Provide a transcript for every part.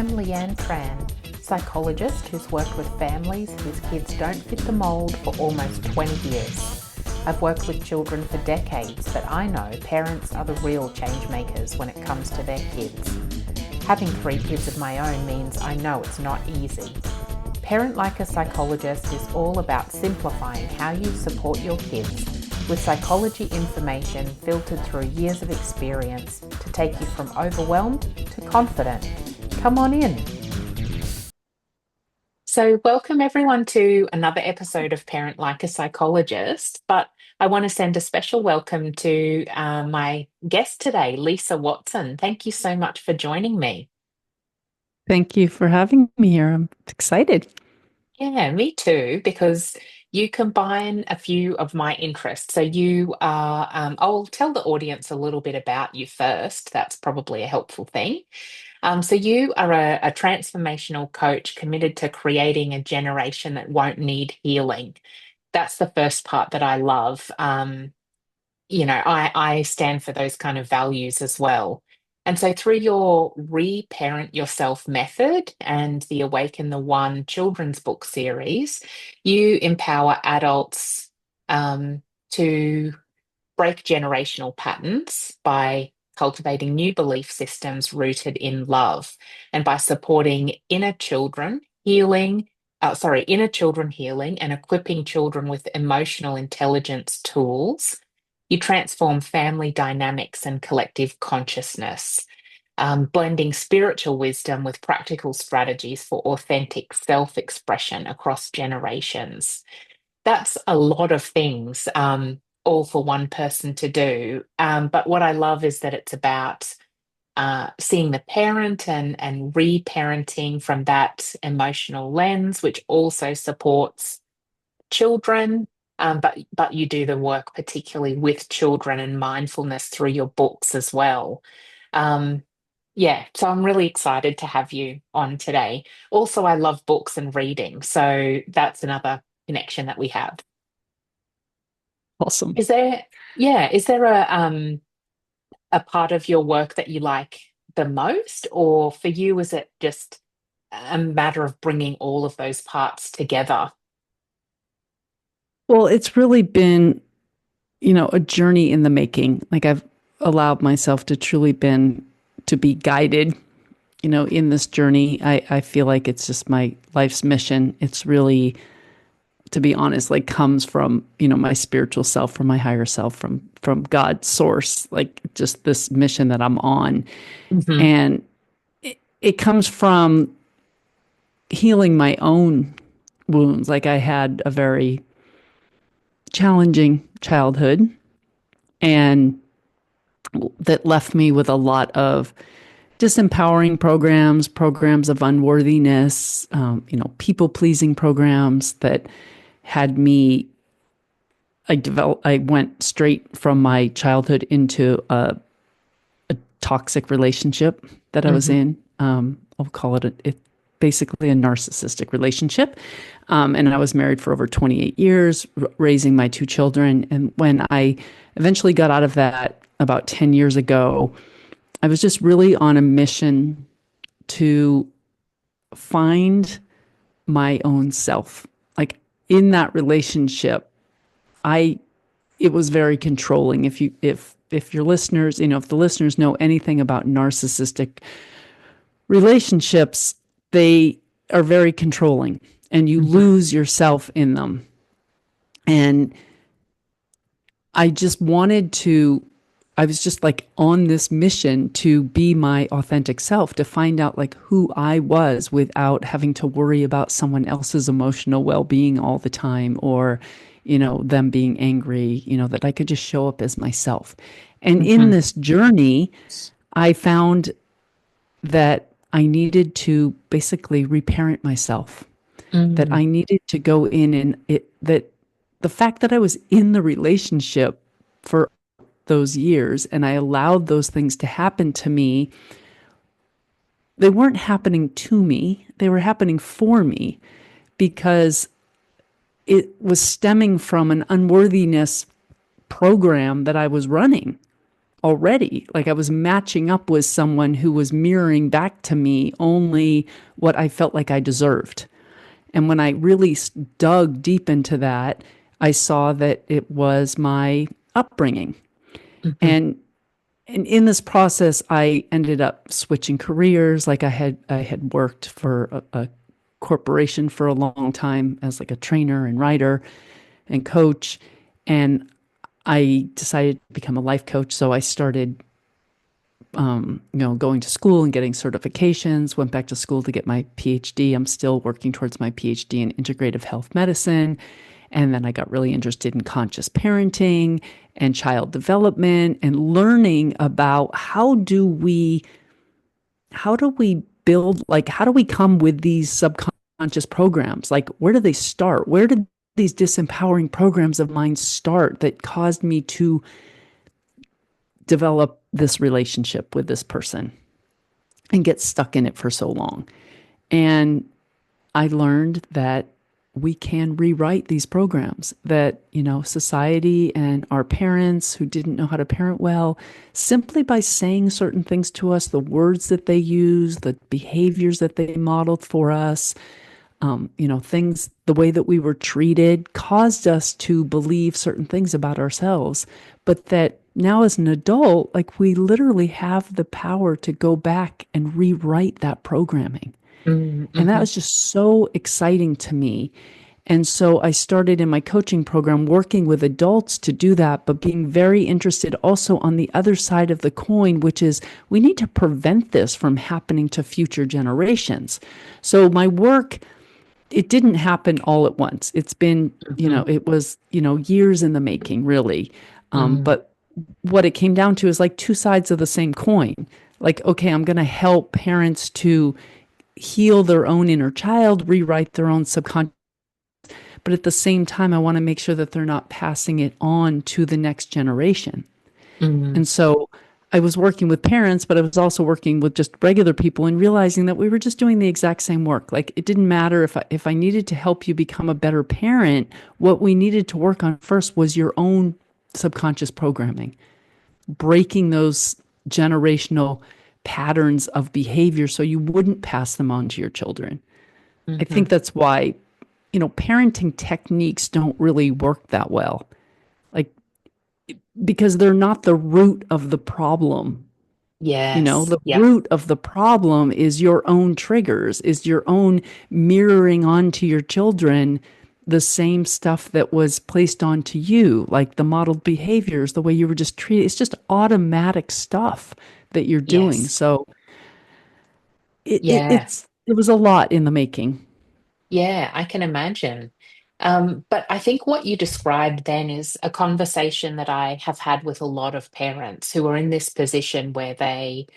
I'm Leanne Tran, psychologist who's worked with families whose kids don't fit the mould for almost 20 years. I've worked with children for decades, but I know parents are the real change makers when it comes to their kids. Having 3 kids of my own means I know it's not easy. Parent Like a Psychologist is all about simplifying how you support your kids with psychology information filtered through years of experience to take you from overwhelmed to confident. Come on in. So, welcome everyone to another episode of Parent Like a Psychologist. But I want to send a special welcome to my guest today, Lisa Watson. Thank you so much for joining me. Thank you for having me here. I'm excited. Yeah, me too, because you combine a few of my interests. So you are, I'll tell the audience a little bit about you first. That's probably a helpful thing. So you are a transformational coach committed to creating a generation that won't need healing. That's the first part that I love. I stand for those kind of values as well. And so through your Reparent Yourself method and the Awaken the One children's book series, you empower adults to break generational patterns by cultivating new belief systems rooted in love and by supporting inner children healing and equipping children with emotional intelligence tools. You transform family dynamics and collective consciousness, blending spiritual wisdom with practical strategies for authentic self expression across generations. That's a lot of things, all for one person to do. But what I love is that it's about seeing the parent and reparenting from that emotional lens, which also supports children. But you do the work particularly with children and mindfulness through your books as well. Um, yeah, so I'm really excited to have you on today. Also, I love books and reading, so that's another connection that we have. Awesome. Is there a part of your work that you like the most, or for you, is it just a matter of bringing all of those parts together? Well, it's really been, a journey in the making. Like I've allowed myself to truly been to be guided, in this journey. I feel like it's just my life's mission. It's really, to be honest, like comes from, my spiritual self, from my higher self, from God's source, like just this mission that I'm on. Hmm. And it comes from healing my own wounds. Like I had a very challenging childhood, and that left me with a lot of disempowering programs of unworthiness, people pleasing programs that had me. I went straight from my childhood into a toxic relationship that I was Hmm. in. I'll call it basically a narcissistic relationship. And I was married for over 28 years, raising my 2 children. And when I eventually got out of that about 10 years ago, I was just really on a mission to find my own self. Like in that relationship, I it was very controlling. If your listeners, if the listeners know anything about narcissistic relationships, they are very controlling and you Hmm. lose yourself in them. And I just wanted to, I was just like on this mission to be my authentic self, to find out like who I was without having to worry about someone else's emotional well being all the time, or, them being angry, that I could just show up as myself. And in Hmm. this journey, I found that I needed to basically reparent myself, that Mm. I needed to go in and that the fact that I was in the relationship for those years and I allowed those things to happen to me, they weren't happening to me, they were happening for me because it was stemming from an unworthiness program that I was running. already. Like I was matching up with someone who was mirroring back to me only what I felt like I deserved. And when I really dug deep into that, I saw that it was my upbringing. Hmm. And in this process, I ended up switching careers. Like I had worked for a corporation for a long time as like a trainer and writer and coach. And I decided to become a life coach. So I started, going to school and getting certifications, went back to school to get my PhD. I'm still working towards my PhD in integrative health medicine. And then I got really interested in conscious parenting and child development and learning about how do we build, like, how do we come with these subconscious programs? Like, where do they start? Where did these disempowering programs of mine start that caused me to develop this relationship with this person and get stuck in it for so long? And I learned that we can rewrite these programs, that, society and our parents who didn't know how to parent well, simply by saying certain things to us, the words that they use, the behaviors that they modeled for us, things, the way that we were treated caused us to believe certain things about ourselves. But that now as an adult, like we literally have the power to go back and rewrite that programming. And that Mm-hmm. was just so exciting to me. And so I started in my coaching program working with adults to do that, but being very interested also on the other side of the coin, which is we need to prevent this from happening to future generations. So my work, it didn't happen all at once. It's been, Hmm. it was, years in the making, really. Mm. But what it came down to is like two sides of the same coin. Like, okay, I'm going to help parents to heal their own inner child, rewrite their own subconscious. But at the same time, I want to make sure that they're not passing it on to the next generation. Mm. And so I was working with parents, but I was also working with just regular people and realizing that we were just doing the exact same work. Like it didn't matter if I needed to help you become a better parent, what we needed to work on first was your own subconscious programming, breaking those generational patterns of behavior so you wouldn't pass them on to your children. I Hmm. think that's why, parenting techniques don't really work that well. Like, because they're not the root of the problem. Yes. The Yep. root of the problem is your own triggers, is your own mirroring onto your children the same stuff that was placed onto you, like the modeled behaviors, the way you were just treated. It's just automatic stuff that you're doing. Yes. So Yeah. it was a lot in the making. Yeah, I can imagine. But I think what you described then is a conversation that I have had with a lot of parents who are in this position where they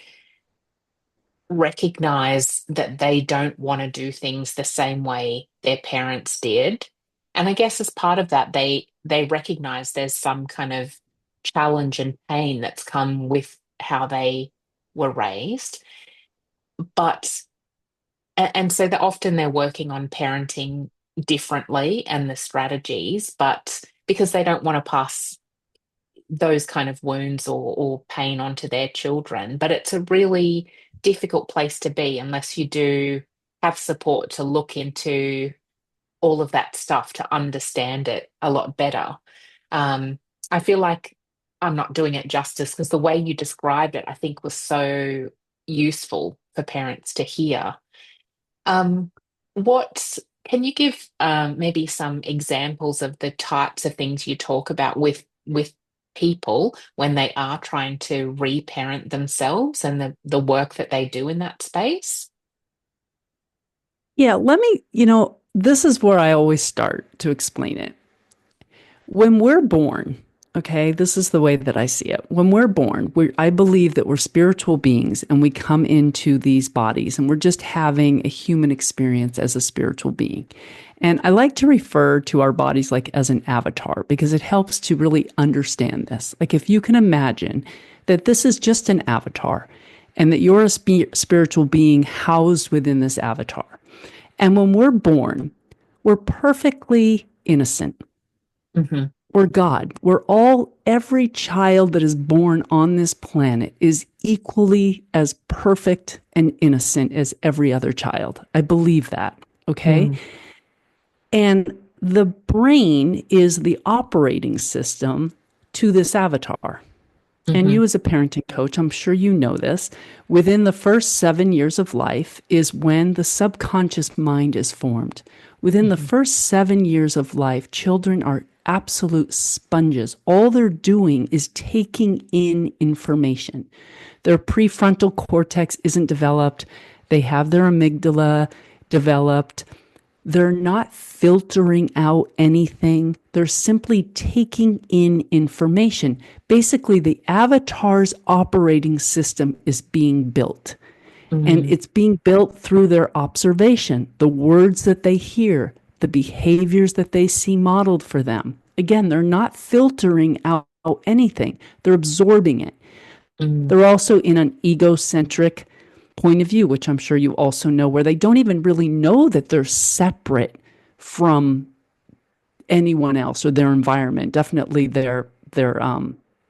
recognize that they don't want to do things the same way their parents did. And I guess as part of that, they recognize there's some kind of challenge and pain that's come with how they were raised. But and so that often they're working on parenting differently and the strategies, but because they don't want to pass those kind of wounds or pain onto their children. But it's a really difficult place to be unless you do have support to look into all of that stuff to understand it a lot better. Um, I feel like I'm not doing it justice because the way you described it, I think, was so useful for parents to hear. Um, what can you give maybe some examples of the types of things you talk about with people when they are trying to reparent themselves and the work that they do in that space? Yeah, this is where I always start to explain it. When we're born, okay, this is the way that I see it. When we're born, I believe that we're spiritual beings and we come into these bodies and we're just having a human experience as a spiritual being. And I like to refer to our bodies like as an avatar because it helps to really understand this. Like if you can imagine that this is just an avatar and that you're a spiritual being housed within this avatar. And when we're born, we're perfectly innocent. Hmm. or God. Every child that is born on this planet is equally as perfect and innocent as every other child. I believe that. Okay. Mm. And the brain is the operating system to this avatar. And Mm-hmm. you, as a parenting coach, I'm sure you know this. Within the first 7 years of life is when the subconscious mind is formed. Within the Mm-hmm. first 7 years of life, children are absolute sponges. All they're doing is taking in information. Their prefrontal cortex isn't developed, they have their amygdala developed. They're not filtering out anything. They're simply taking in information. Basically, the avatar's operating system is being built. And Mm. it's being built through their observation, the words that they hear, the behaviors that they see modeled for them. Again, they're not filtering out anything, they're absorbing it. Mm. They're also in an egocentric point of view, which I'm sure you also know, where they don't even really know that they're separate from anyone else or their environment. Definitely their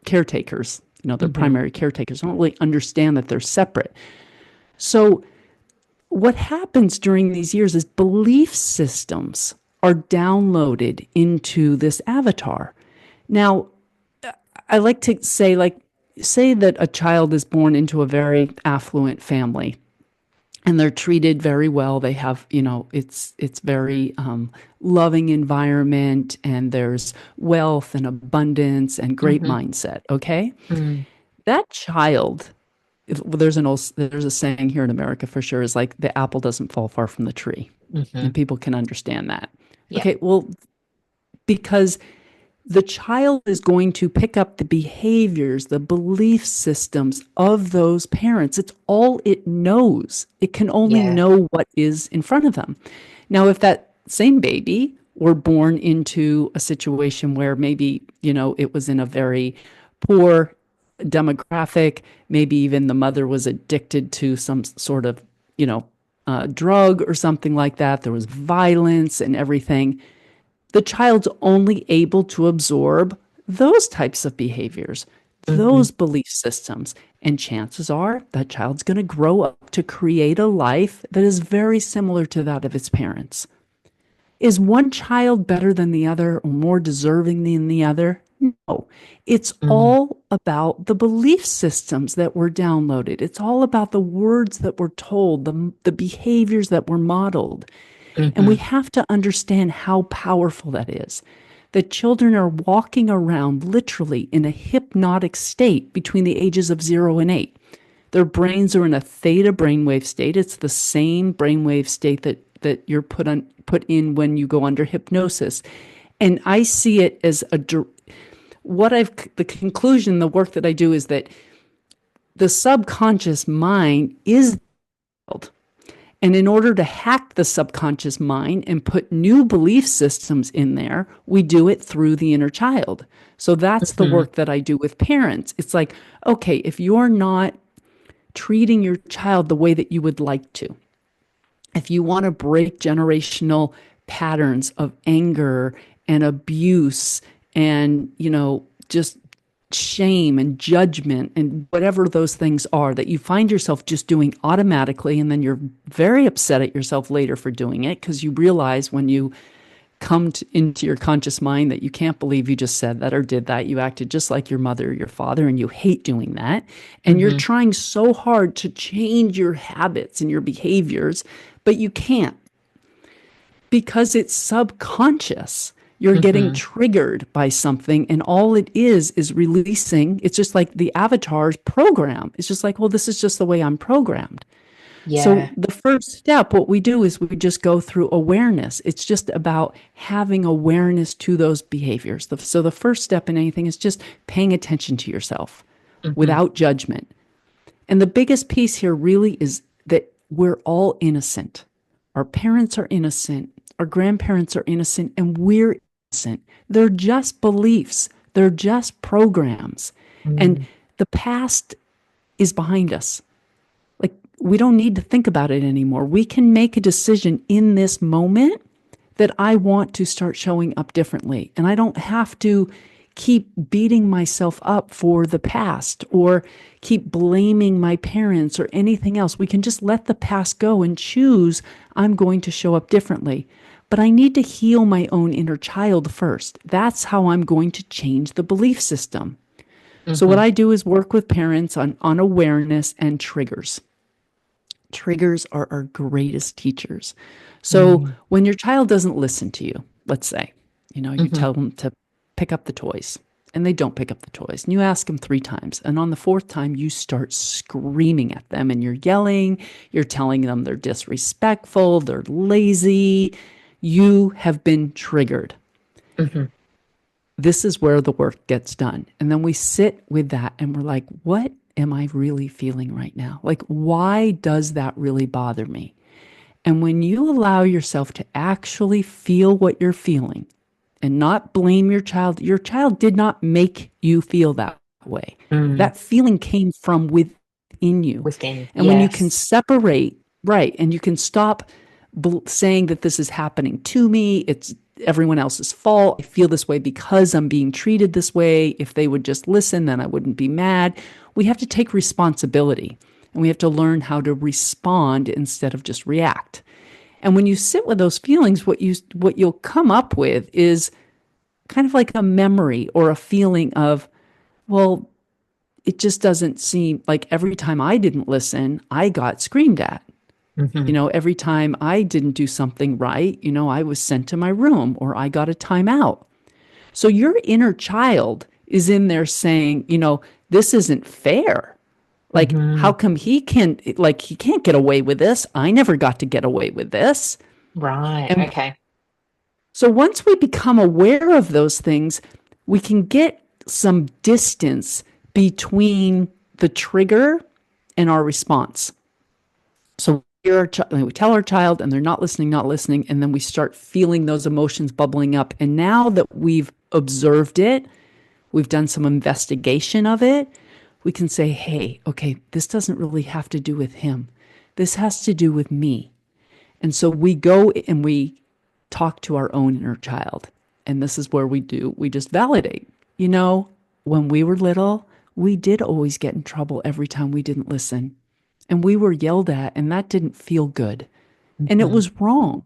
caretakers, their Mm-hmm. primary caretakers don't really understand that they're separate. So what happens during these years is belief systems are downloaded into this avatar. Now, I like to say, say that a child is born into a very affluent family and they're treated very well. They have, it's very loving environment, and there's wealth and abundance and great Mm-hmm. mindset. Okay, Mm. that child. There's a saying here in America for sure, is like the apple doesn't fall far from the tree, Mm-hmm. and people can understand that. Yeah. Okay, well, because the child is going to pick up the behaviors, the belief systems of those parents. It's all it knows. It can only Yeah. know what is in front of them. Now, if that same baby were born into a situation where maybe, it was in a very poor demographic, maybe even the mother was addicted to some sort of, drug or something like that, there was violence and everything, the child's only able to absorb those types of behaviors, Mm-hmm. those belief systems. And chances are that child's going to grow up to create a life that is very similar to that of its parents. Is one child better than the other or more deserving than the other? No. It's Mm. all about the belief systems that were downloaded. It's all about the words that were told, the behaviors that were modeled. And we Mm-hmm. have to understand how powerful that is. That children are walking around literally in a hypnotic state between the ages of 0 and 8. Their brains are in a theta brainwave state. It's the same brainwave state that you're put in when you go under hypnosis. And I see it as the conclusion, the work that I do is that the subconscious mind is, and in order to hack the subconscious mind and put new belief systems in there, we do it through the inner child. So that's the Mm-hmm. work that I do with parents. It's like, okay, if you're not treating your child the way that you would like to, if you want to break generational patterns of anger and abuse and, just shame and judgment and whatever those things are that you find yourself just doing automatically, and then you're very upset at yourself later for doing it because you realize when you into your conscious mind that you can't believe you just said that or did that. You acted just like your mother or your father, and you hate doing that. And you're Mm-hmm. trying so hard to change your habits and your behaviors, but you can't because it's subconscious. You're getting Mm-hmm. triggered by something, and all it is releasing. It's just like the avatar's program. It's just like, well, this is just the way I'm programmed. So Yeah. the first step, what we do is we just go through awareness. It's just about having awareness to those behaviors. So the first step in anything is just paying attention to yourself Mm-hmm. without judgment. And the biggest piece here really is that we're all innocent. Our parents are innocent. Our grandparents are innocent, and we're innocent. They're just beliefs. They're just programs. And Mm. the past is behind us. Like, we don't need to think about it anymore. We can make a decision in this moment that I want to start showing up differently. And I don't have to keep beating myself up for the past or keep blaming my parents or anything else. We can just let the past go and choose I'm going to show up differently. But I need to heal my own inner child first. That's how I'm going to change the belief system. So, what Mm-hmm. I do is work with parents on awareness and triggers. Triggers are our greatest teachers. So, Mm. when your child doesn't listen to you, let's say, you Mm-hmm. tell them to pick up the toys and they don't pick up the toys. And you ask them 3 times. And on the fourth time, you start screaming at them and you're yelling. You're telling them they're disrespectful, they're lazy. You have been triggered. Mm-hmm. This is where the work gets done. And then we sit with that and we're like, what am I really feeling right now? Like, why does that really bother me? And when you allow yourself to actually feel what you're feeling and not blame your child did not make you feel that way. Mm. That feeling came from within you. Within, And when you can yes. separate, right, and you can stop saying that this is happening to me, it's everyone else's fault. I feel this way because I'm being treated this way. If they would just listen, then I wouldn't be mad. We have to take responsibility and we have to learn how to respond instead of just react. And when you sit with those feelings, what you'll come up with is kind of like a memory or a feeling of, well, it just doesn't seem like every time I didn't listen, I got screamed at. Mm-hmm. Every time I didn't do something right, I was sent to my room or I got a timeout. So your inner child is in there saying, this isn't fair. Like, Mm-hmm. how come he can't get away with this? I never got to get away with this. Right. And Okay. so once we become aware of those things, we can get some distance between the trigger and our response. So we tell our child and they're not listening, and then we start feeling those emotions bubbling up. And now that we've observed it, we've done some investigation of it, we can say, hey, okay, this doesn't really have to do with him. This has to do with me. And so we go and we talk to our own inner child. And this is where we just validate. When we were little, we did always get in trouble every time we didn't listen. And we were yelled at, and that didn't feel good. And it Mm-hmm. was wrong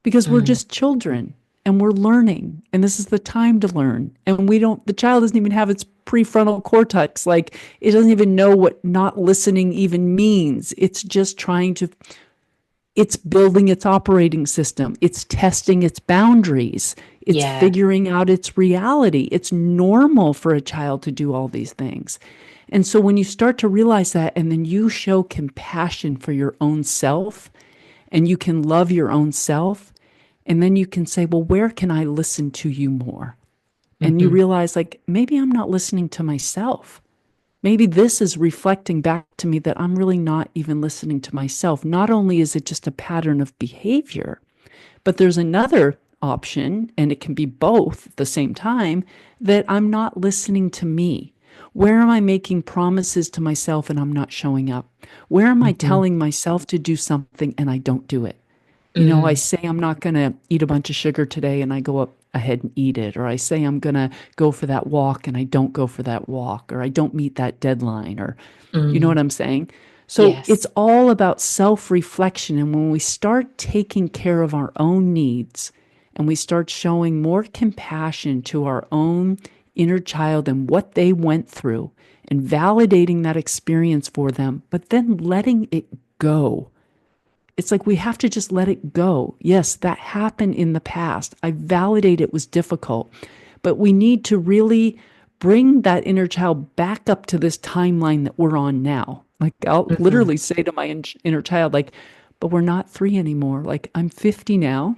because we're Mm. just children and we're learning. And this is the time to learn. And the child doesn't even have its prefrontal cortex. Like, it doesn't even know what not listening even means. It's building its operating system. It's testing its boundaries. It's Yeah. figuring out its reality. It's normal for a child to do all these things. And so when you start to realize that, and then you show compassion for your own self, and you can love your own self, and then you can say, well, where can I listen to you more? And you Mm-hmm. realize, like, maybe I'm not listening to myself. Maybe this is reflecting back to me that I'm really not even listening to myself. Not only is it just a pattern of behavior, but there's another option, and it can be both at the same time, that I'm not listening to me. Where am I making promises to myself and I'm not showing up? Where am I Mm-hmm. telling myself to do something and I don't do it? I Mm. say I'm not going to eat a bunch of sugar today and I go up ahead and eat it. Or I say I'm going to go for that walk and I don't go for that walk. Or I don't meet that deadline. Or you know Mm. what I'm saying? So it's Yes. all about self reflection. And when we start taking care of our own needs and we start showing more compassion to our own inner child and what they went through and validating that experience for them, but then letting it go. It's like we have to just let it go. Yes, that happened in the past. I validate it was difficult, but we need to really bring that inner child back up to this timeline that we're on now. Like, I'll Mm-hmm. literally say to my inner child, like, but we're not 3 anymore. Like, I'm 50 now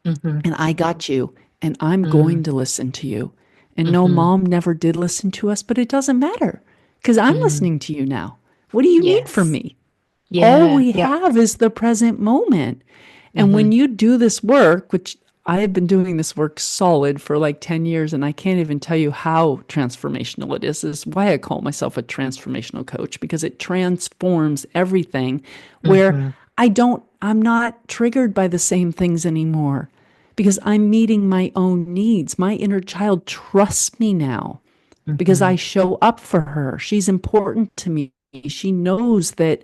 Mm-hmm. and I got you and I'm Mm. going to listen to you. And no, Mm-hmm. mom never did listen to us, but it doesn't matter because I'm Mm. listening to you now. What do you need from Yes. me? All Yeah. we Yep. have is the present moment. And Mm-hmm. when you do this work, which I have been doing this work solid for like 10 years, and I can't even tell you how transformational it is why I call myself a transformational coach, because it transforms everything where Mm-hmm. I'm not triggered by the same things anymore because I'm meeting my own needs. My inner child trusts me now because I Hmm. show up for her. She's important to me. She knows that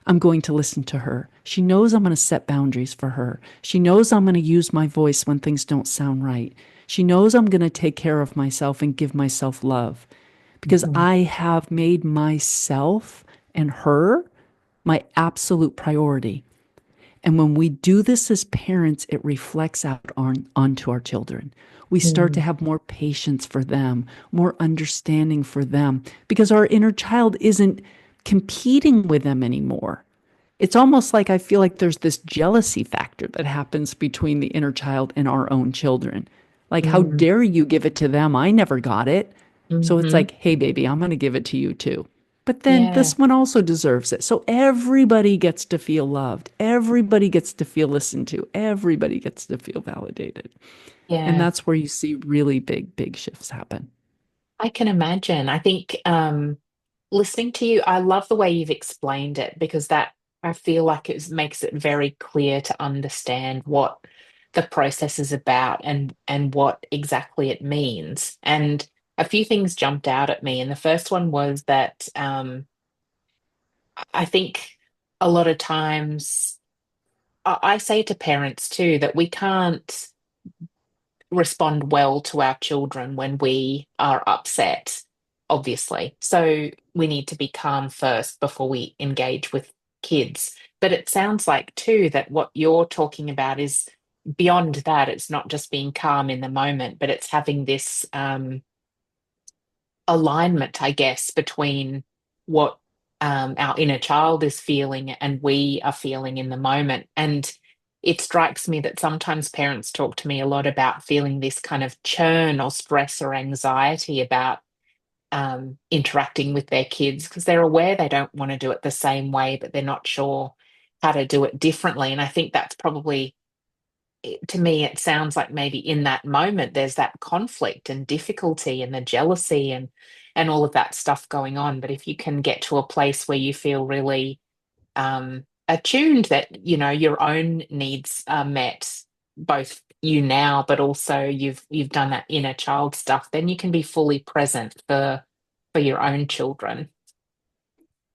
I'm going to listen to her. She knows I'm going to set boundaries for her. She knows I'm going to use my voice when things don't sound right. She knows I'm going to take care of myself and give myself love because Hmm. I have made myself and her my absolute priority. And when we do this as parents, it reflects out onto our children. We start to Hmm. have more patience for them, more understanding for them, because our inner child isn't competing with them anymore. It's almost like I feel like there's this jealousy factor that happens between the inner child and our own children. Like, how Hmm. dare you give it to them? I never got it. So it's Hmm. like, hey, baby, I'm going to give it to you too. But then Yeah. this one also deserves it. So everybody gets to feel loved. Everybody gets to feel listened to. Everybody gets to feel validated. And Yeah. that's where you see really big, big shifts happen. I can imagine. I think listening to you, I love the way you've explained it because that I feel like makes it very clear to understand what the process is about and what exactly it means. And a few things jumped out at me, and the first one was that I think a lot of times I say to parents too that we can't respond well to our children when we are upset, obviously. So we need to be calm first before we engage with kids. But it sounds like, too, that what you're talking about is beyond that. It's not just being calm in the moment, but it's having this alignment, I guess, between what our inner child is feeling and we are feeling in the moment. And it strikes me that sometimes parents talk to me a lot about feeling this kind of churn or stress or anxiety about interacting with their kids because they're aware they don't want to do it the same way, but they're not sure how to do it differently. And I think that's probably to me, it sounds like maybe in that moment there's that conflict and difficulty and the jealousy and all of that stuff going on. But if you can get to a place where you feel really attuned that your own needs are met, both you now, but also you've done that inner child stuff, then you can be fully present for your own children.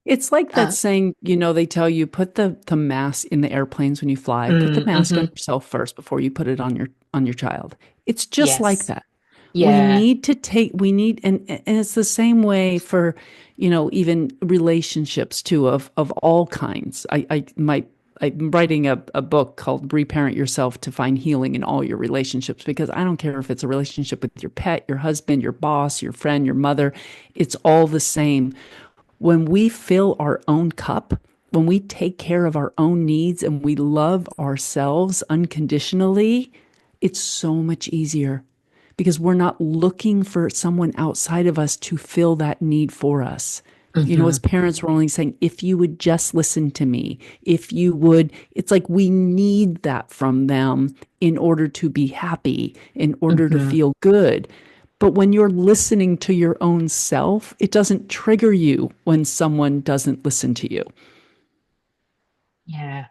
It's like that Uh, saying, they tell you put the mask in the airplanes when you fly, put the mask on mm-hmm. yourself first before you put it on your child. It's just like Yes. that. Yeah. We need, and it's the same way for, even relationships too, of all kinds. I'm writing a book called Reparent Yourself to Find Healing in All Your Relationships, because I don't care if it's a relationship with your pet, your husband, your boss, your friend, your mother, it's all the same. When we fill our own cup, when we take care of our own needs and we love ourselves unconditionally, it's so much easier because we're not looking for someone outside of us to fill that need for us. Hmm. As parents, we're only saying, if you would just listen to me, if you would, it's like we need that from them in order to be happy, in order to Hmm. feel good. But when you're listening to your own self, it doesn't trigger you when someone doesn't listen to you. Yeah.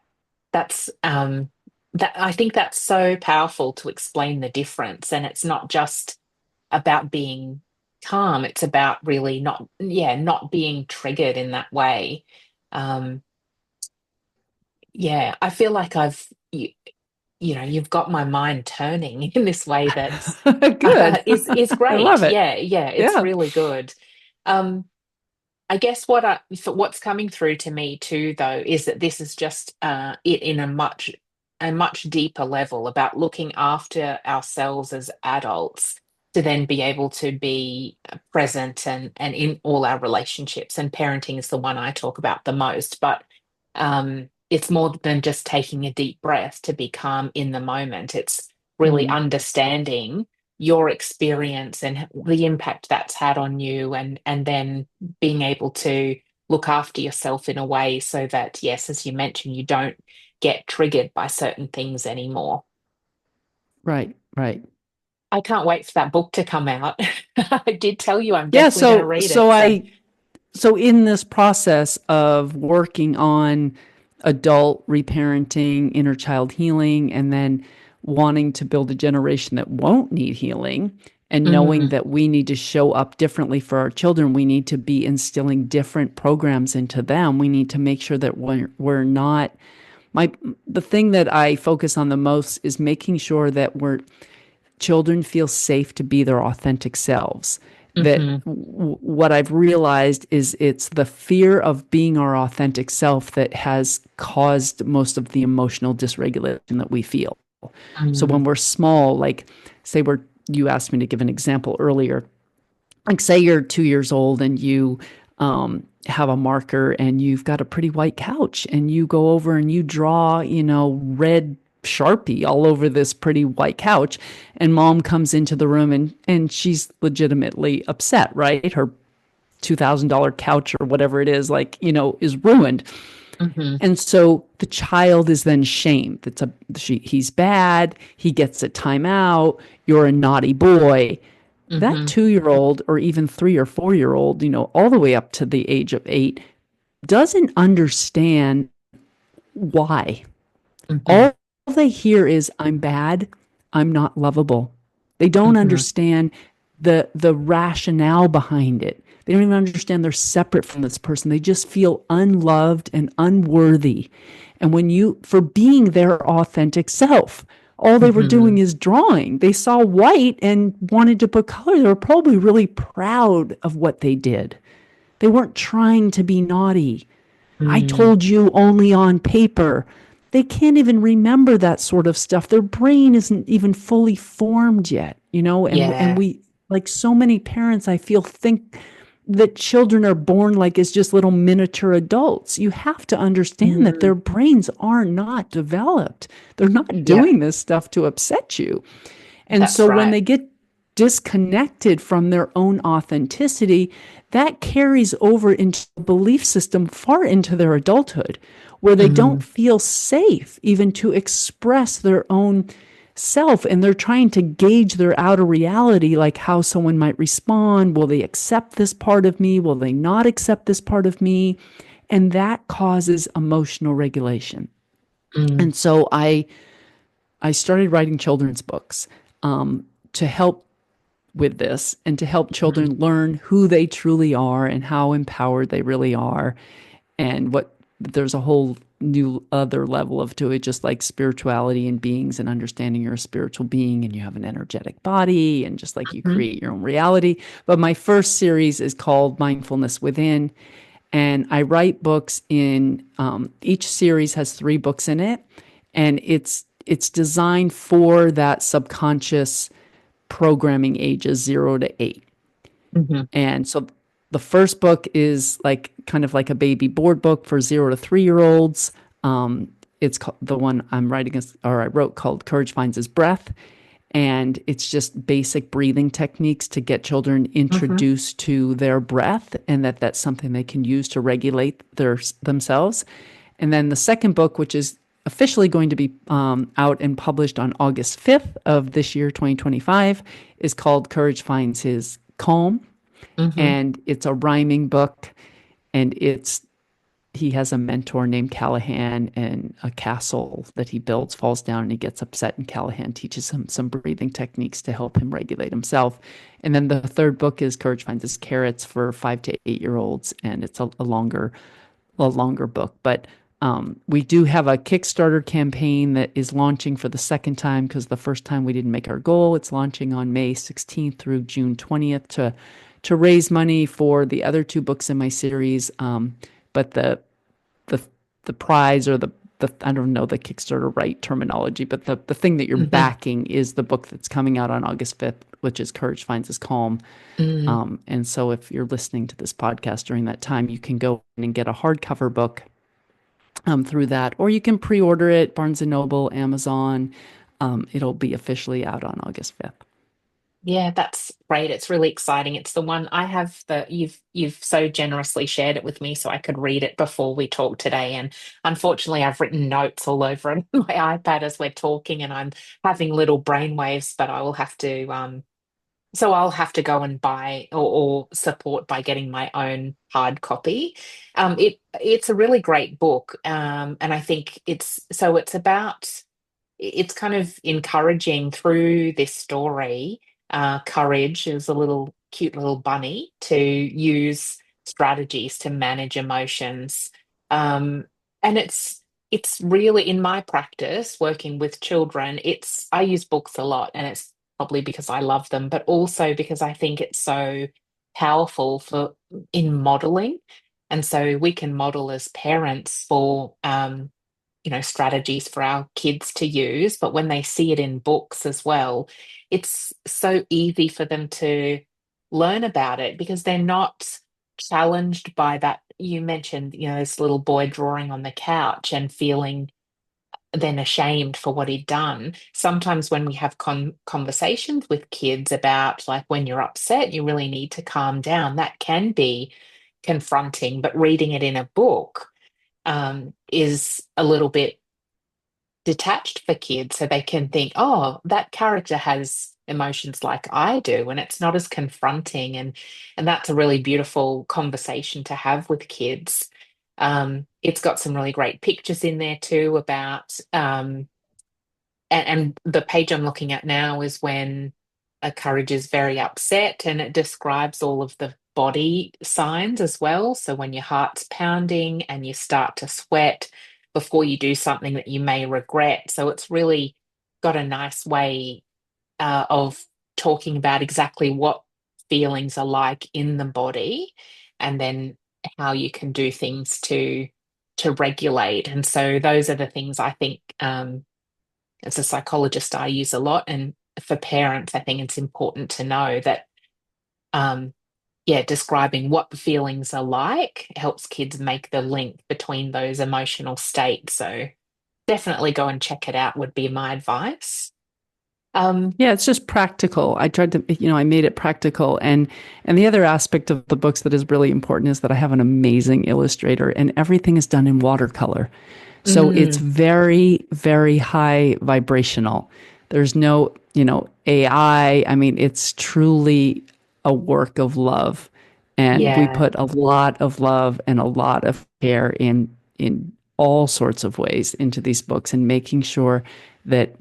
That's that I think that's so powerful to explain the difference. And it's not just about being calm, it's about really not being triggered in that way. Um, yeah, I feel like you've got my mind turning in this way that's Good. is I love great. it. Yeah, yeah, it's Yeah. really good. Um, I guess what's coming through to me too, though, is that this is just it in a much deeper level about looking after ourselves as adults to then be able to be present and in all our relationships. And parenting is the one I talk about the most, but it's more than just taking a deep breath to be calm in the moment. It's really Mm, understanding your experience and the impact that's had on you and then being able to look after yourself in a way so that, yes, as you mentioned, you don't get triggered by certain things anymore. right, right. I can't wait for that book to come out. I did tell you I'm Yeah, definitely going to so read so it. So, I so in this process of working on adult reparenting, inner child healing, and then wanting to build a generation that won't need healing and knowing Mm, that we need to show up differently for our children. We need to be instilling different programs into them. We need to make sure that we're not my the thing that I focus on the most is making sure that children feel safe to be their authentic selves. That hmm what I've realized is it's the fear of being our authentic self that has caused most of the emotional dysregulation that we feel. So mm, when we're small, like say you asked me to give an example earlier, like say you're 2 years old and you have a marker and you've got a pretty white couch and you go over and you draw, red Sharpie all over this pretty white couch, and mom comes into the room and she's legitimately upset, right? Her $2,000 couch or whatever it is, like, is ruined. hmm And so the child is then shamed. He's bad. He gets a timeout. You're a naughty boy. That hmm 2 year old, or even 3 or 4 year old, all the way up to the age of 8, doesn't understand why. hmm All they hear is, I'm bad. I'm not lovable. They don't hmm understand the rationale behind it. They don't even understand they're separate from this person. They just feel unloved and unworthy. And for being their authentic self, all they were hmm doing is drawing. They saw white and wanted to put color. They were probably really proud of what they did. They weren't trying to be naughty. I mm, told you only on paper. They can't even remember that sort of stuff. Their brain isn't even fully formed yet, and yeah. we, like so many parents, I feel, think that children are born like as just little miniature adults. You have to understand that their Mm, brains are not developed. They're not yep, doing this stuff to upset you. And that's so when right. they get disconnected from their own authenticity, that carries over into a belief system far into their adulthood, where they don't Hmm feel safe even to express their own self. And they're trying to gauge their outer reality, like how someone might respond. Will they accept this part of me? Will they not accept this part of me? And that causes emotional regulation. mm, And so I started writing children's books to help with this and to help hmm children learn who they truly are and how empowered they really are, and what there's a whole new other level of to it, just like spirituality and beings and understanding you're a spiritual being and you have an energetic body, and just like you hmm create your own reality. But my first series is called Mindfulness Within, and I write books in each series has 3 books in it, and it's designed for that subconscious programming ages 0 to 8. hmm And so the first book is like kind of like a baby board book for 0 to 3 year olds. It's called, the one I'm writing or I wrote, called Courage Finds His Breath. And it's just basic breathing techniques to get children hmm introduced to their breath, and that's something they can use to regulate themselves. And then the second book, which is officially going to be out and published on August 5th of this year, 2025, is called Courage Finds His Calm. hmm And it's a rhyming book. And he has a mentor named Callahan, and a castle that he builds falls down and he gets upset, and Callahan teaches him some breathing techniques to help him regulate himself. And then the third book is Courage Finds His Carrots for 5 to 8 year olds, and it's a longer book. But we do have a Kickstarter campaign that is launching for the second time, because the first time we didn't make our goal. It's launching on May 16th through June 20th to raise money for the other 2 books in my series. But the the prize, or the I don't know the Kickstarter right terminology, but the thing that you're hmm backing is the book that's coming out on August 5th, which is Courage Finds His Calm. mm. And so if you're listening to this podcast during that time, you can go in and get a hardcover book through that, or you can pre-order it, Barnes and Noble, Amazon. It'll be officially out on August 5th. Yeah, that's great. It's really exciting. It's the one I have the you've so generously shared it with me so I could read it before we talk today. And unfortunately, I've written notes all over on my iPad as we're talking, and I'm having little brainwaves, but I will have to so I'll have to go and buy or support by getting my own hard copy. It's a really great book. And I think it's about it's kind of encouraging through this story. Courage is a little cute little bunny to use strategies to manage emotions. Um, and it's really in my practice working with children, it's I use books a lot, and it's probably because I love them, but also because I think it's so powerful for in modeling. And so we can model as parents for strategies for our kids to use, but when they see it in books as well, it's so easy for them to learn about it because they're not challenged by that. You mentioned, this little boy drawing on the couch and feeling then ashamed for what he'd done. Sometimes when we have conversations with kids about like when you're upset, you really need to calm down, that can be confronting, but reading it in a book is a little bit detached for kids so they can think, oh, that character has emotions like I do, and it's not as confronting. And that's a really beautiful conversation to have with kids. It's got some really great pictures in there too about and the page I'm looking at now is when a courage is very upset, and it describes all of the body signs as well. So when your heart's pounding and you start to sweat before you do something that you may regret. So it's really got a nice way of talking about exactly what feelings are like in the body, and then how you can do things to regulate. And so those are the things I think. As a psychologist, I use a lot. And for parents, I think it's important to know that, um, yeah, describing what the feelings are like helps kids make the link between those emotional states. So definitely go and check it out, would be my advice. Um, Yeah, it's just practical. I tried to, I made it practical. And the other aspect of the books that is really important is that I have an amazing illustrator and everything is done in watercolor. So it's mm, very, very high vibrational. There's no, AI. I mean, it's truly a work of love. And we yeah. put a lot of love and a lot of care in all sorts of ways into these books and making sure that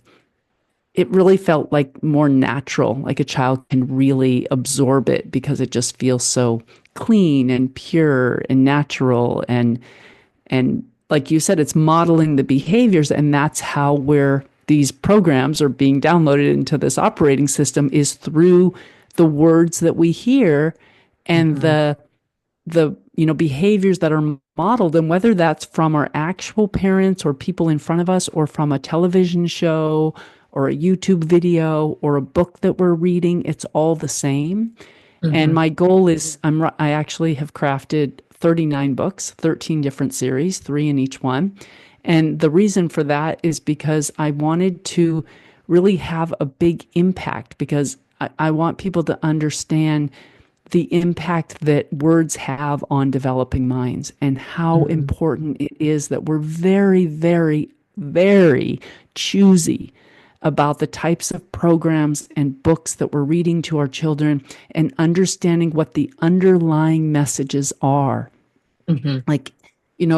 it really felt like more natural, like a child can really absorb it because it just feels so clean and pure and natural and like you said, it's modeling the behaviors, and that's how where these programs are being downloaded into this operating system is through the words that we hear and Hmm. the behaviors that are modeled, and whether that's from our actual parents or people in front of us or from a television show or a YouTube video or a book that we're reading, it's all the same. And Hmm. my goal is I actually have crafted 39 books, 13 different series, 3 in each one. And the reason for that is because I wanted to really have a big impact because I want people to understand the impact that words have on developing minds and how Hmm. important it is that we're very, very, very choosy about the types of programs and books that we're reading to our children and understanding what the underlying messages are. Hmm. Like,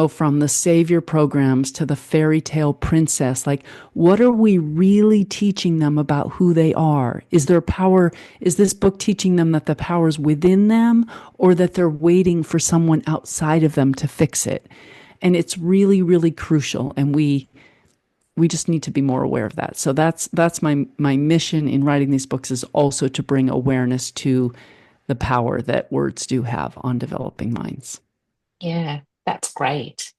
from the savior programs to the fairy tale princess, like, what are we really teaching them about who they are? Is there power? Is this book teaching them that the power's within them or that they're waiting for someone outside of them to fix it? And it's really, really crucial. And we just need to be more aware of that. So that's my mission in writing these books is also to bring awareness to the power that words do have on developing minds. Yeah, that's great.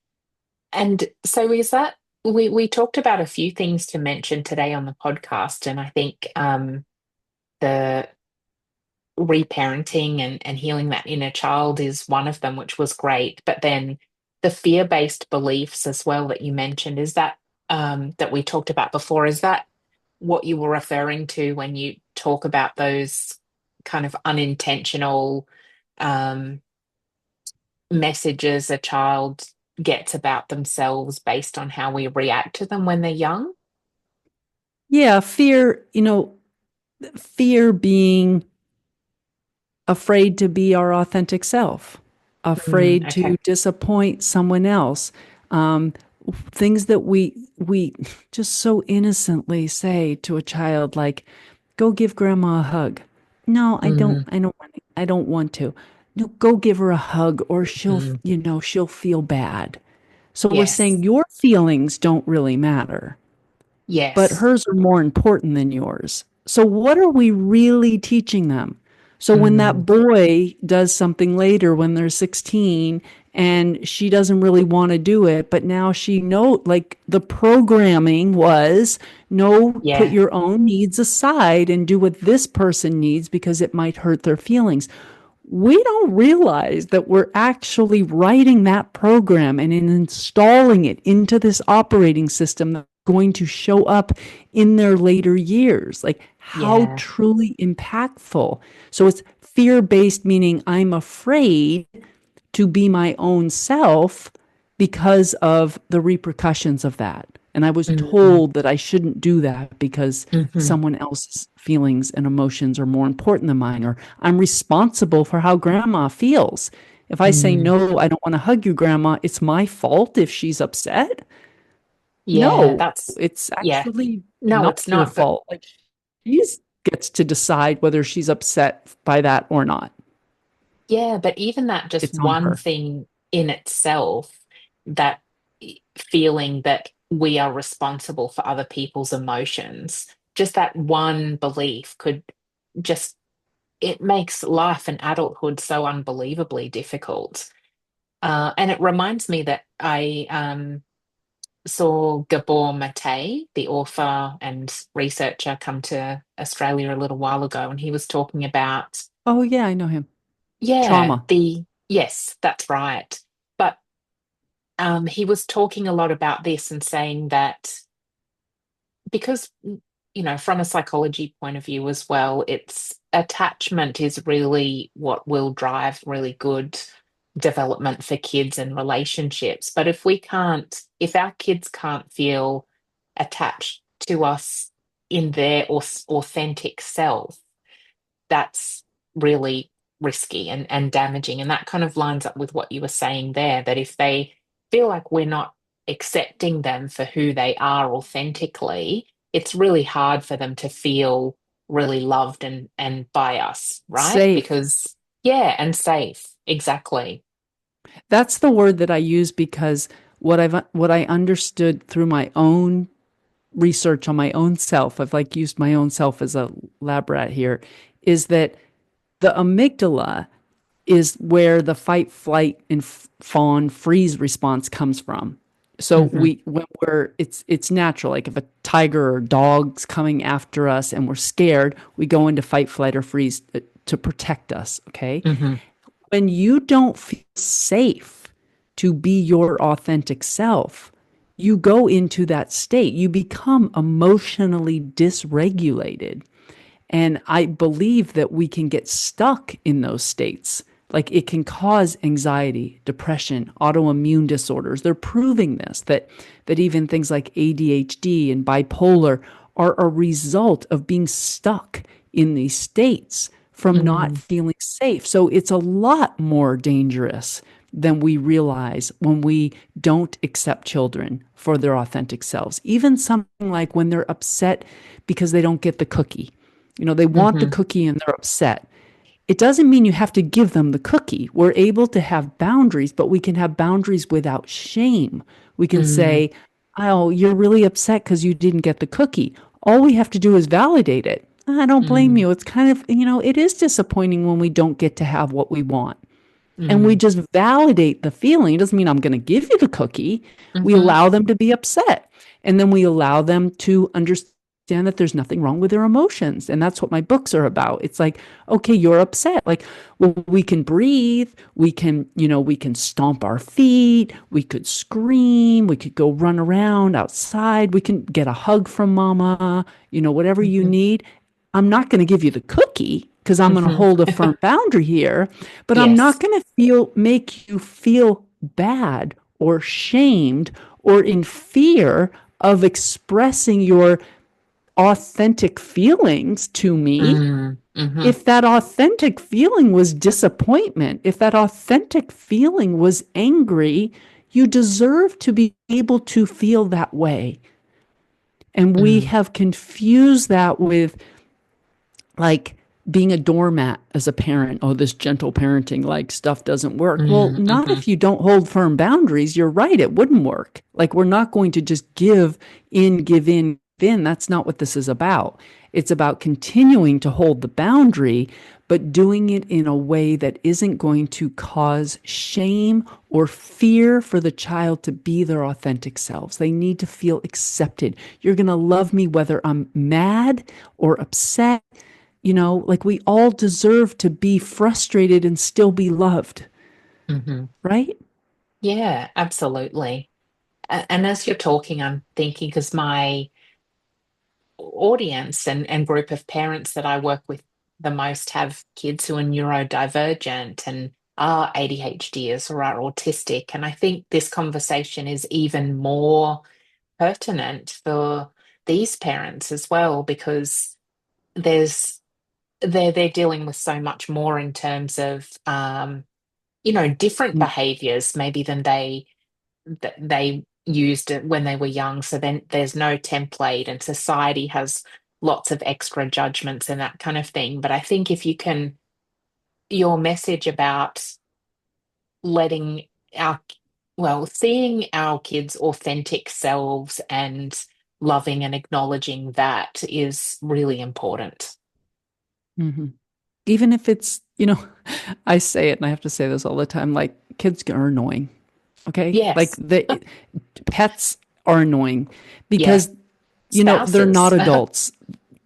And so is that we talked about a few things to mention today on the podcast, and I think the reparenting and healing that inner child is one of them, which was great. But then the fear-based beliefs as well that you mentioned, is that that we talked about before, is that what you were referring to when you talk about those kind of unintentional um, messages a child gets about themselves based on how we react to them when they're young? Yeah, fear being afraid to be our authentic self, Mm, afraid to okay. disappoint someone else. Um, things that we just so innocently say to a child, like, go give grandma a hug. No, Mm, I don't want to. No, go give her a hug or mm. she'll feel bad. So we're Yes. saying your feelings don't really matter, but Yes. hers are more important than yours. So, what are we really teaching them? So, when that Mm, boy does something later when they're 16 and she doesn't really want to do it, but now she know, like, the programming was, no, put yeah. your own needs aside and do what this person needs because it might hurt their feelings. We don't realize that we're actually writing that program and installing it into this operating system that's going to show up in their later years. Like, how Yeah. truly impactful. So it's fear based, meaning I'm afraid to be my own self because of the repercussions of that. And I was Mm, told that I shouldn't do that because hmm. someone else's feelings and emotions are more important than mine, or I'm responsible for how grandma feels. If I say, Mm. no, I don't want to hug you, grandma, it's my fault if she's upset. Yeah, No, that's, it's yeah. actually No, not it's your not, but fault. Like, she gets to decide whether she's upset by that or not. yeah, but even that just It's on one her. thing in itself, that feeling that we are responsible for other people's emotions, just that one belief could just, it makes life and adulthood so unbelievably difficult. And it reminds me that I saw Gabor Mate, the author and researcher, come to Australia a little while ago, and he was talking about, Oh, yeah, I know him. yeah, Trauma. yes, that's right. But he was talking a lot about this and saying that because, from a psychology point of view as well, it's attachment is really what will drive really good development for kids and relationships. But if our kids can't feel attached to us in their authentic self, that's really risky and damaging. And that kind of lines up with what you were saying there, that if they feel like we're not accepting them for who they are authentically, it's really hard for them to feel really loved and by us, right? Safe. Because, yeah, and safe. Exactly. That's the word that I use because what I understood through my own research on my own self, I've like used my own self as a lab rat here, is that the amygdala is where the fight, flight, and fawn freeze response comes from. So Hmm. when it's natural. Like if a tiger or dog's coming after us and we're scared, we go into fight, flight, or freeze to protect us. Okay. Hmm. When you don't feel safe to be your authentic self, you go into that state. You become emotionally dysregulated. And I believe that we can get stuck in those states. Like it can cause anxiety, depression, autoimmune disorders. They're proving this, that even things like ADHD and bipolar are a result of being stuck in these states from not Mm. feeling safe. So it's a lot more dangerous than we realize when we don't accept children for their authentic selves. Even something like when they're upset because they don't get the cookie. They want the Hmm. cookie and they're upset. It doesn't mean you have to give them the cookie. We're able to have boundaries, but we can have boundaries without shame. We can Mm. say, oh, you're really upset because you didn't get the cookie. All we have to do is validate it. I don't blame Mm. you. It's kind of, it is disappointing when we don't get to have what we want. And we Mm. just validate the feeling. It doesn't mean I'm going to give you the cookie. We Hmm. allow them to be upset. And then we allow them to understand that there's nothing wrong with their emotions. And that's what my books are about. It's like, okay, you're upset. Like, well, we can breathe. We can stomp our feet. We could scream. We could go run around outside. We can get a hug from mama, whatever you Hmm. need. I'm not going to give you the cookie because I'm going to Hmm. hold a firm boundary here, but I'm not Yes. going to make you feel bad or shamed or in fear of expressing your authentic feelings to me. Mm. Hmm. If that authentic feeling was disappointment, if that authentic feeling was angry, You deserve to be able to feel that way. And we mm, have confused that with like being a doormat as a parent. Oh, this gentle parenting, like stuff doesn't work. Well, not mhm, if you don't hold firm boundaries. You're right, it wouldn't work. Like, we're not going to just give in, give in. That's not what this is about. It's about continuing to hold the boundary, but doing it in a way that isn't going to cause shame or fear for the child to be their authentic selves. They need to feel accepted. You're going to love me whether I'm mad or upset. Like, we all deserve to be frustrated and still be loved, mhm. right? Yeah, absolutely. And as you're talking, I'm thinking because my audience and group of parents that I work with the most have kids who are neurodivergent and are ADHDers or are autistic. And I think this conversation is even more pertinent for these parents as well because there's they're dealing with so much more in terms of different behaviors maybe than they used it when they were young. So then there's no template, and society has lots of extra judgments and that kind of thing. But I think if you can, your message about letting our, well, seeing our kids' authentic selves and loving and acknowledging that is really important. Mm-hmm. Even if it's, I say it and I have to say this all the time, like, kids are annoying. Okay. Like, Yes. the pets are annoying Yeah. because, they're Spouses. not adults.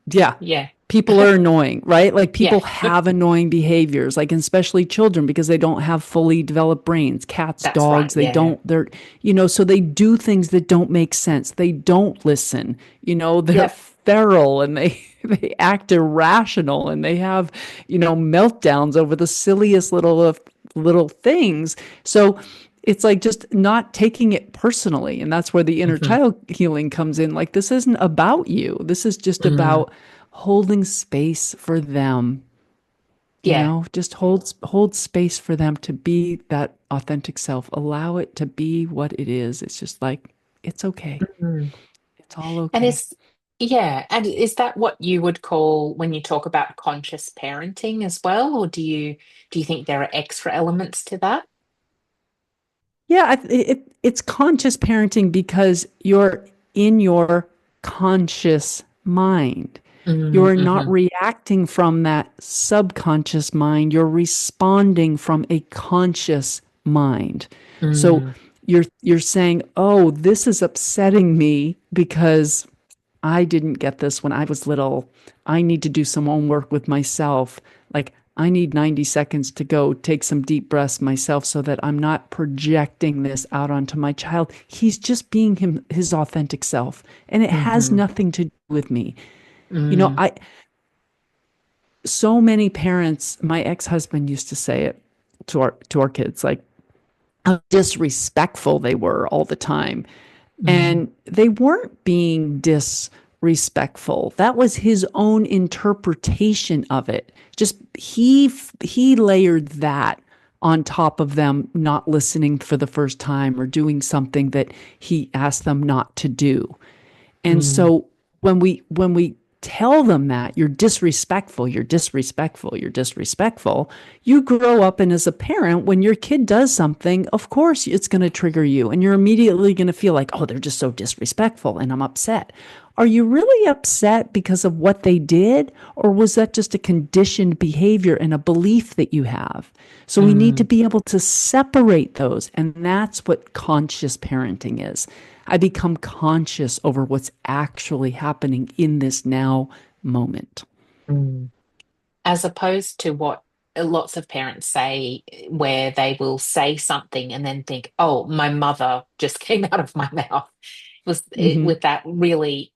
Yeah. Yeah. People are annoying, right? Like, Yeah. people have annoying behaviors, like, especially children, because they don't have fully developed brains. Cats, That's right. dogs, Yeah. so they do things that don't make sense. They don't listen. They're Yep. feral and they they act irrational and they have, meltdowns over the silliest little things. So it's like just not taking it personally. And that's where the inner Hmm. child healing comes in. Like, this isn't about you. This is just Mm. about holding space for them. Yeah. Just hold space for them to be that authentic self. Allow it to be what it is. It's just like, it's okay. Mm. It's all And okay. and is that what you would call when you talk about conscious parenting as well, or do you think there are extra elements to that? Yeah, it's conscious parenting because you're in your conscious mind. You're not Mm-hmm. reacting from that subconscious mind. You're responding from a conscious mind. So Mm, you're saying, "Oh, this is upsetting me because I didn't get this when I was little. I need to do some homework with myself. Like, I need 90 seconds to go take some deep breaths myself so that I'm not projecting this out onto my child. He's just being his authentic self, and it has mm-hmm. nothing to do with me." Mm, I so many parents, my ex-husband used to say it to our kids, like, how disrespectful they were all the time. mm, And they weren't being disrespectful. That was his own interpretation of it. Just he layered that on top of them not listening for the first time or doing something that he asked them not to do. And mm, so when we tell them that you're disrespectful, you're disrespectful, you grow up, and as a parent, when your kid does something, of course it's going to trigger you and you're immediately going to feel like, "Oh, they're just so disrespectful and I'm upset." Are you really upset because of what they did, or was that just a conditioned behavior and a belief that you have? So we need to mm, be able to separate those, and that's what conscious parenting is. I become conscious over what's actually happening in this now moment. mm. As opposed to what lots of parents say, where they will say something and then think, "Oh, my mother just came out of my mouth." Hmm. With that really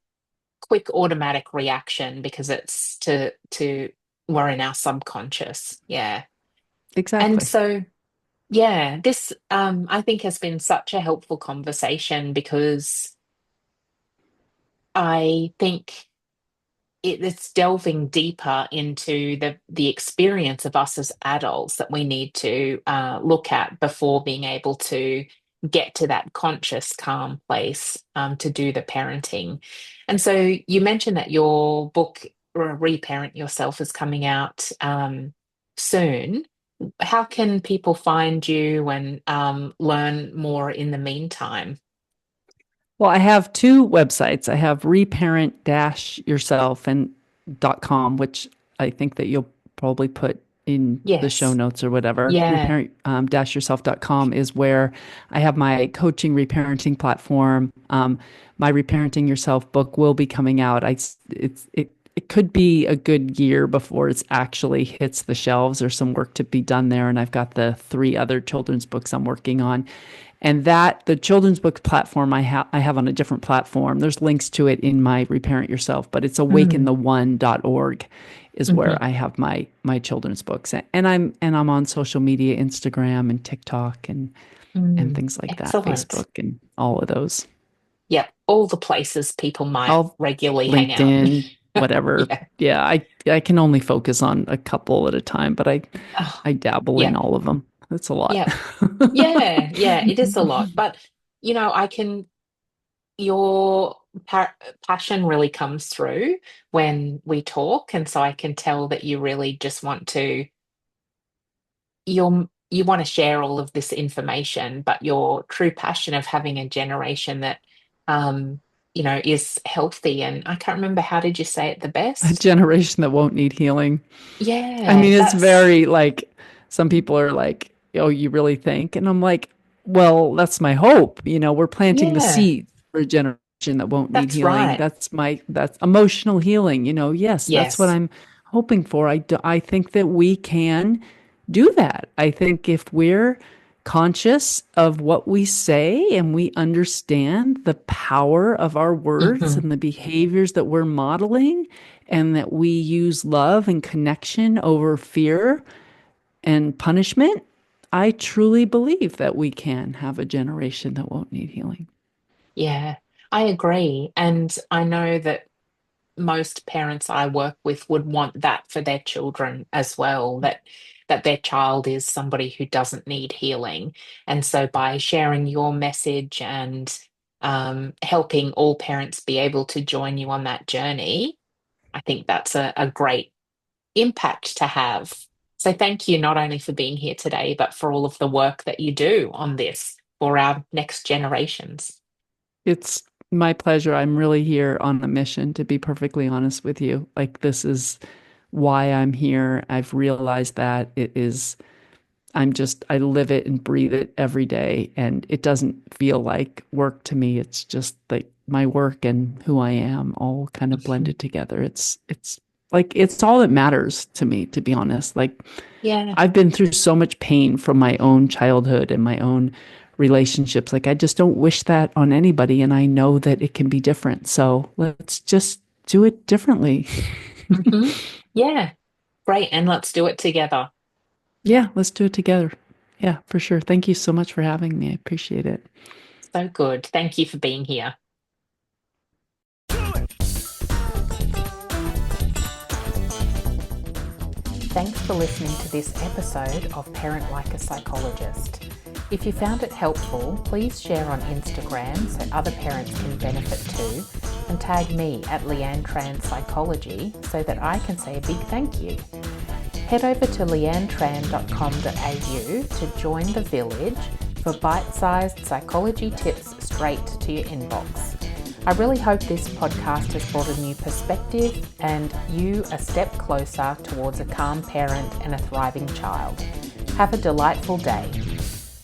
quick automatic reaction because it's to we're in our subconscious. Yeah. And Exactly. so yeah, this I think has been such a helpful conversation because I think it's delving deeper into the experience of us as adults that we need to look at before being able to get to that conscious, calm place to do the parenting. And so you mentioned that your book, Reparent Yourself, is coming out soon. How can people find you and learn more in the meantime? Well, I have two websites. I have reparent-yourself and .com, which I think that you'll probably put in the show Yes. notes or whatever. Yeah. Reparent-yourself.com is where I have my coaching reparenting platform. My Reparenting Yourself book will be coming out. It could be a good year before it actually hits the shelves. There's some work to be done there, and I've got the three other children's books I'm working on. And that the children's book platform I have on a different platform. There's links to it in my Reparent Yourself, but it's Mm. awakentheone.org is where Hmm. I have my children's books. And I'm on social media, Instagram and TikTok and Mm. things like that, Excellent. Facebook and all of those. Yep. All the places people might All regularly hang out. LinkedIn, whatever. Yeah. Yeah, I can only focus on a couple at a time, but I Oh, I dabble in yep. all of them. That's a lot. Yep. Yeah. Yeah. It is a lot. But, I can, your passion really comes through when we talk. And so I can tell that you really just want to, you want to share all of this information, but your true passion of having a generation that, um, is healthy. And I can't remember, how did you say it the A best? generation that won't need healing. I Yeah, mean, it's that's, very like some people are like, "Oh, you really think?" And I'm like, "Well, that's my hope. We're planting the yeah, seeds for a generation that won't need that's healing. right. That's emotional healing. Yes, that's what Yes. I'm hoping for. I think that we can do that. I think if we're conscious of what we say and we understand the power of our words Hmm. and the behaviors that we're modeling, and that we use love and connection over fear and punishment, I truly believe that we can have a generation that won't need healing. Yeah, I agree. And I know that most parents I work with would want that for their children as well, that their child is somebody who doesn't need healing. And so by sharing your message and helping all parents be able to join you on that journey, I think that's a great impact to have. So thank you not only for being here today, but for all of the work that you do on this for our next generations. It's my pleasure. I'm really here on a mission, to be perfectly honest with you. Like, this is why I'm here. I've realized that I live it and breathe it every day. And it doesn't feel like work to me. It's just like my work and who I am all kind of blended together. It's like, it's all that matters to me, to be honest. Like, Yeah. I've been through so much pain from my own childhood and my own relationships. Like, I just don't wish that on anybody. And I know that it can be different. So let's just do it differently. Hmm. Yeah. Great. And let's do it together. Yeah, let's do it together. Yeah, for sure. Thank you so much for having me. I appreciate it. So good. Thank you for being here. Thanks for listening to this episode of Parent Like a Psychologist. If you found it helpful, please share on Instagram so other parents can benefit too, and tag me at Leanne Tran Psychology so that I can say a big thank you. Head over to leannetran.com.au to join the village for bite-sized psychology tips straight to your inbox. I really hope this podcast has brought a new perspective and you a step closer towards a calm parent and a thriving child. Have a delightful day.